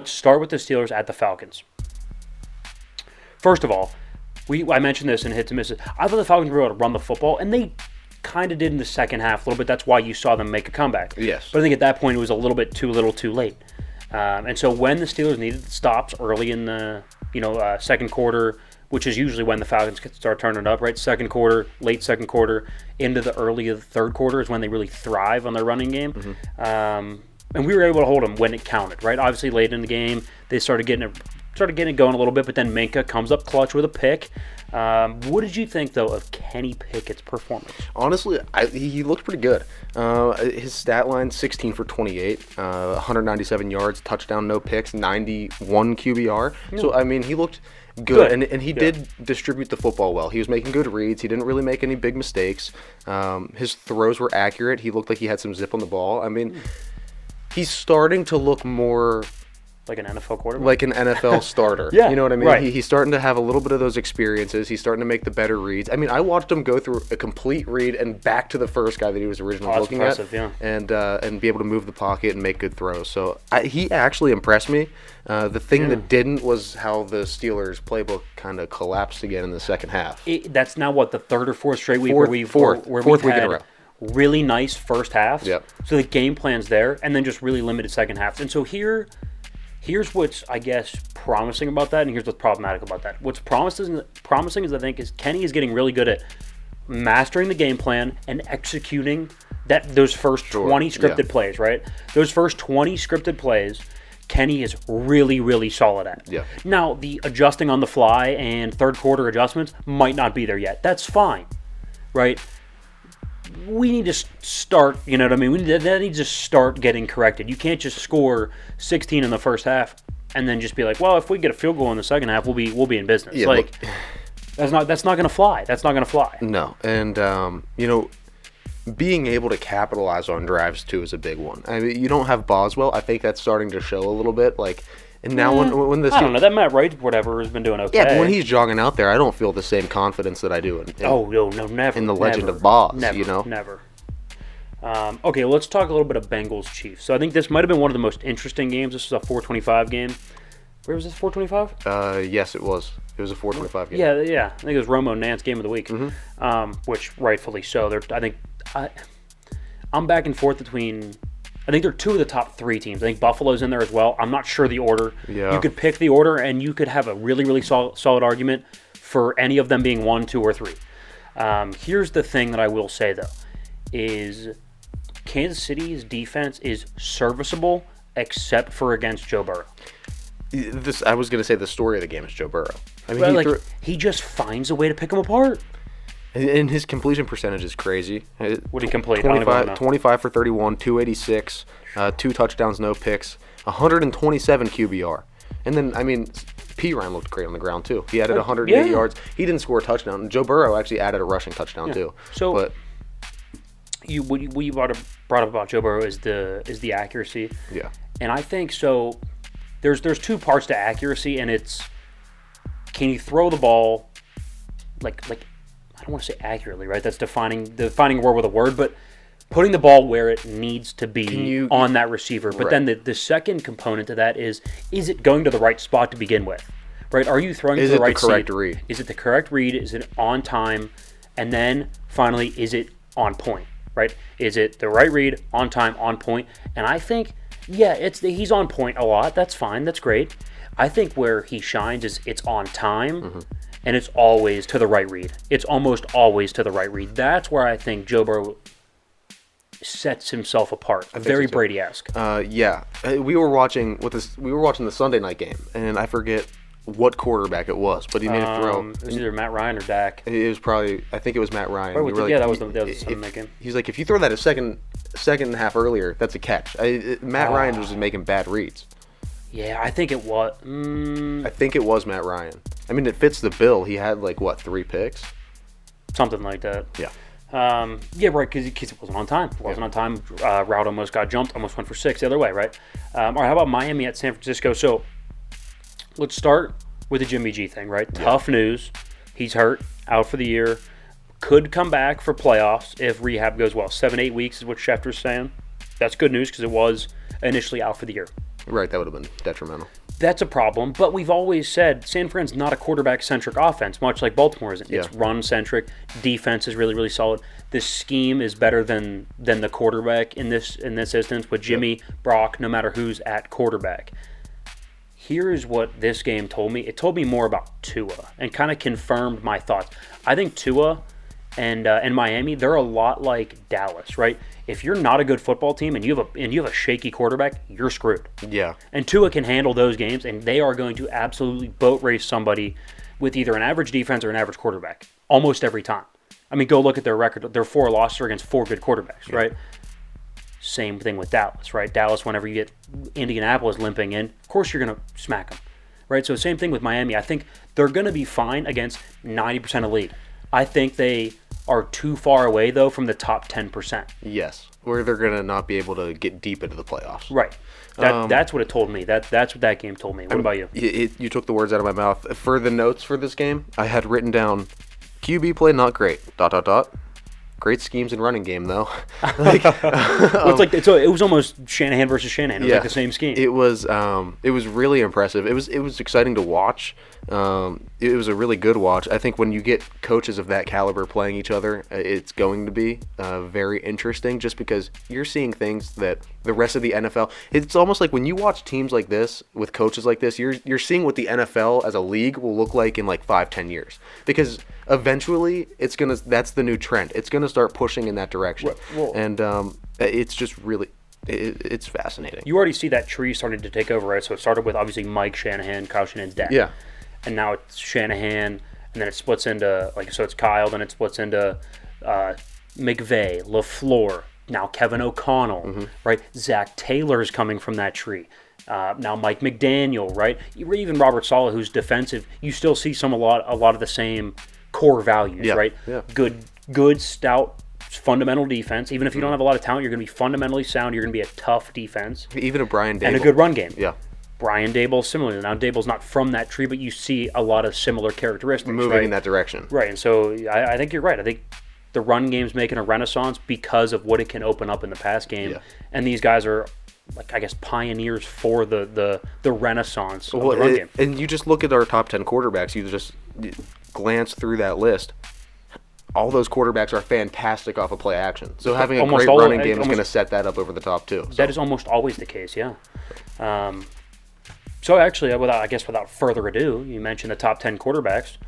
Let's start with the Steelers at the Falcons. First of all, I mentioned this in hits and misses. I thought the Falcons were able to run the football, and they kind of did in the second half a little bit. That's why you saw them make a comeback. Yes. But I think at that point it was a little bit too little too late. And so when the Steelers needed stops early in the second quarter, which is usually when the Falcons start turning it up, right? Second quarter, late second quarter, into the early of the third quarter is when they really thrive on their running game. Mm-hmm. And we were able to hold them when it counted, right? Obviously, late in the game, they started getting it going a little bit, but then Minka comes up clutch with a pick. What did you think, though, of Kenny Pickett's performance? Honestly, he looked pretty good. His stat line, 16 for 28, 197 yards, touchdown, no picks, 91 QBR. Yeah. So, I mean, he looked good. And he did distribute the football well. He was making good reads. He didn't really make any big mistakes. His throws were accurate. He looked like he had some zip on the ball. I mean, he's starting to look more like an NFL quarterback? Like an NFL starter. Yeah. You know what I mean? Right. He's starting to have a little bit of those experiences. He's starting to make the better reads. I mean, I watched him go through a complete read and back to the first guy that he was originally looking at. Yeah. And be able to move the pocket and make good throws. So he actually impressed me. The thing that didn't was how the Steelers playbook kind of collapsed again in the second half. That's now, what, the third or fourth straight week fourth week in a row. Really nice first halves. Yep. So the game plan's there, and then just really limited second halves. And so here's what's, I guess, promising about that, and here's what's problematic about that. What's promising is, I think, is Kenny is getting really good at mastering the game plan and executing those first 20 scripted plays, right? Those first 20 scripted plays, Kenny is really, really solid at. Yeah. Now, the adjusting on the fly and third quarter adjustments might not be there yet. That's fine, right? We need to start, you know what I mean? That needs to start getting corrected. You can't just score 16 in the first half and then just be like, well, if we get a field goal in the second half, we'll be in business. Yeah, that's not going to fly. That's not going to fly. No, and being able to capitalize on drives too is a big one. I mean, you don't have Boswell. I think that's starting to show a little bit. And now when the I don't know, that Matt Wright whatever has been doing okay. Yeah, but when he's jogging out there, I don't feel the same confidence that I do never in the Legend of Boz. Never. Okay, let's talk a little bit of Bengals Chiefs. So I think this might have been one of the most interesting games. This was a 425 game. Where was this, 425? Yes, it was. It was a 425 game. Yeah. I think it was Romo Nance game of the week, which rightfully so. I'm back and forth between. I think they're two of the top three teams. I think Buffalo's in there as well. I'm not sure the order. Yeah. You could pick the order, and you could have a really, really solid argument for any of them being 1, 2, or 3. Here's the thing that I will say, though, is Kansas City's defense is serviceable except for against Joe Burrow. I was going to say the story of the game is Joe Burrow. I mean, he just finds a way to pick them apart. And his completion percentage is crazy. What did he complete? 25 for 31, 286, 2 touchdowns, no picks, 127 QBR. And then, I mean, P. Ryan looked great on the ground, too. He added 108 yards. He didn't score a touchdown. Joe Burrow actually added a rushing touchdown, too. So, what you brought up about Joe Burrow is the accuracy. Yeah. And I think so. There's two parts to accuracy, and it's, can you throw the ball like I don't want to say accurately, right? That's defining a word with a word, but putting the ball where it needs to be on that receiver. But then the second component to that is it going to the right spot to begin with, right? Are you throwing to the right correct read? Is it the correct read? Is it on time? And then finally, is it on point, right? Is it the right read, on time, on point? And I think, he's on point a lot. That's fine. That's great. I think where he shines is it's on time. And it's always to the right read. It's almost always to the right read. That's where I think Joe Burrow sets himself apart. Very Brady-esque. Yeah. We were watching the Sunday night game, and I forget what quarterback it was, but he made a throw. It was either Matt Ryan or Dak. It was probably, I think it was Matt Ryan. That was the Sunday night game. He's like, if you throw that a second and a half earlier, that's a catch. Matt Ryan was just making bad reads. Yeah, I think it was. I think it was Matt Ryan. I mean, it fits the bill. He had 3 picks? Something like that. Yeah. Right, because it wasn't on time. It wasn't on time. Route almost got jumped, almost went for 6 the other way, right? All right, how about Miami at San Francisco? So let's start with the Jimmy G thing, right? Yeah. Tough news. He's hurt, out for the year. Could come back for playoffs if rehab goes well. 7-8 weeks is what Schefter's saying. That's good news because it was initially out for the year. Right, that would have been detrimental. That's a problem, but we've always said San Fran's not a quarterback-centric offense, much like Baltimore isn't. It's run-centric. Defense is really, really solid. This scheme is better than the quarterback in this instance with Jimmy, Brock, no matter who's at quarterback. Here's what this game told me. It told me more about Tua and kind of confirmed my thoughts. I think Tua and Miami, they're a lot like Dallas, right? If you're not a good football team and you have a shaky quarterback, you're screwed. Yeah. And Tua can handle those games, and they are going to absolutely boat race somebody with either an average defense or an average quarterback almost every time. I mean, go look at their record. Their 4 losses are against 4 good quarterbacks, right? Same thing with Dallas, right? Dallas, whenever you get Indianapolis limping in, of course you're going to smack them, right? So same thing with Miami. I think they're going to be fine against 90% of the league. I think they are too far away, though, from the top 10%. Yes, where they're going to not be able to get deep into the playoffs. Right. That's what it told me. That's what that game told me. What about you? You took the words out of my mouth. For the notes for this game, I had written down, QB play not great, ... Great schemes and running game, though. It was almost Shanahan versus Shanahan. It was like the same scheme. It was really impressive. It was exciting to watch. It was a really good watch. I think when you get coaches of that caliber playing each other, it's going to be very interesting just because you're seeing things that the rest of the NFL, it's almost like when you watch teams like this with coaches like this, you're seeing what the NFL as a league will look like in like 5-10 years. Because eventually that's the new trend. It's going to start pushing in that direction. Well, and it's just really it's fascinating. You already see that tree starting to take over, right? So it started with obviously Mike Shanahan, Kyle Shanahan's dad. Yeah. And now it's Shanahan, and then it splits into, so it's Kyle, then it splits into McVay, LaFleur, now Kevin O'Connell, right? Zach Taylor's coming from that tree. Now Mike McDaniel, right? Even Robert Saleh, who's defensive, you still see a lot of the same core values, right? Yeah. Good, stout, fundamental defense. Even if you don't have a lot of talent, you're going to be fundamentally sound. You're going to be a tough defense. Even a Brian Dable. And a good run game. Yeah. Brian Dable, similarly. Now, Dable's not from that tree, but you see a lot of similar characteristics. Moving in that direction. Right, and so I think you're right. I think the run game's making a renaissance because of what it can open up in the pass game. Yeah. And these guys are, pioneers for the renaissance of the run game. And you just look at our top 10 quarterbacks. You just glance through that list. All those quarterbacks are fantastic off of play action. So having a great running game is going to set that up over the top, too. That is almost always the case, yeah. So actually, without further ado, you mentioned the top 10 quarterbacks.